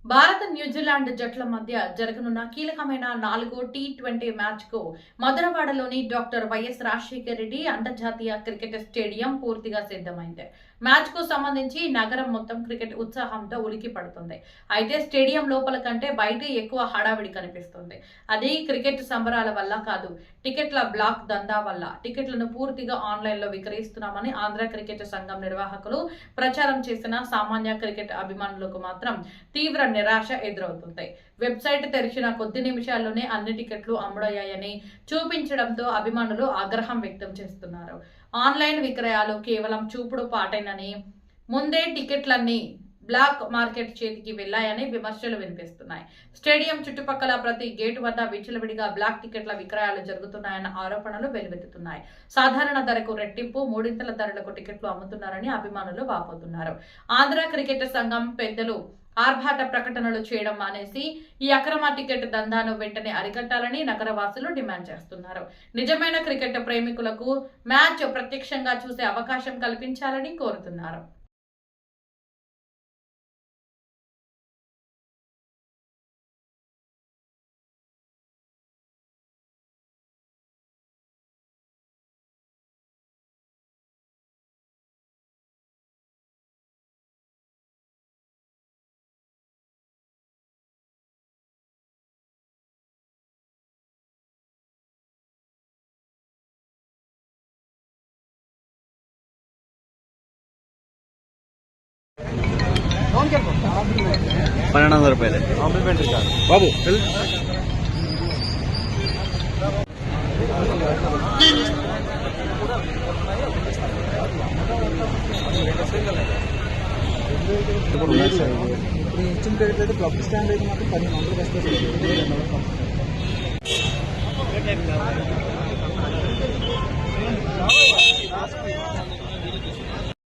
Bharat New Zealand జట్ల మధ్య జరగనున్న కీలకమైన 4వ టీ20 మ్యాచ్ కు మధురవాడలోని డాక్టర్ వైఎస్ రాజశేఖర రెడ్డి అంతర్జాతీయ క్రికెట్ స్టేడియం పూర్తిగా సిద్ధమైంది. మ్యాచ్ కు సంబంధించి నగరం మొత్తం క్రికెట్ ఉత్సాహంతో ఉలికి పడుతుంది. అయితే స్టేడియం లోపల కంటే బయట ఎక్కువ హడావిడి కనిపిస్తుంది. అది క్రికెట్ సంబరాల వల్ల కాదు, టికెట్ల బ్లాక్ దందా వల్ల. టికెట్లను పూర్తిగా ఆన్లైన్ లో విక్రయిస్తున్నామని ఆంధ్ర క్రికెట్ సంఘం నిర్వాహకులు ప్రచారం చేసిన సామాన్య క్రికెట్ అభిమానులకు మాత్రం తీవ్ర నిరాశ ఎదురవుతుంది. వెబ్సైట్ తెరిచిన కొద్ది నిమిషాల్లోనే అన్ని టికెట్లు అమ్ముడయ్యాయని చూపించడంతో అభిమానులు ఆగ్రహం వ్యక్తం చేస్తున్నారు. ఆన్లైన్ విక్రయాలు కేవలం చూపుడు పాటేనని, ముందే టికెట్లన్నీ బ్లాక్ మార్కెట్ చేతికి వెళ్లాయని విమర్శలు వినిపిస్తున్నాయి. స్టేడియం చుట్టుపక్కల ప్రతి గేటు వద్ద విచ్చలవిడిగా బ్లాక్ టికెట్ల విక్రయాలు జరుగుతున్నాయన్న ఆరోపణలు వెలువెత్తుతున్నాయి. సాధారణ ధరకు రెట్టింపు, మూడింతల ధరలకు టికెట్లు అమ్ముతున్నారని అభిమానులు వాపోతున్నారు. ఆంధ్ర క్రికెట్ సంఘం పెద్దలు ఆర్భాట ప్రకటనలు చేయడం మానేసి ఈ అక్రమ టికెట్ దందాను వెంటనే అరికట్టాలని నగరవాసులు డిమాండ్ చేస్తున్నారు. నిజమైన క్రికెట్ ప్రేమికులకు మ్యాచ్ ప్రత్యక్షంగా చూసే అవకాశం కల్పించాలని కోరుతున్నారు. ₹1200 కాంప్లిమెంటరీ కార్డు బాబు. ఇప్పుడు ఇచ్చిన పేరు అయితే క్లబ్ స్టాండ్ అయితే మాత్రం 1500 వస్తుంది.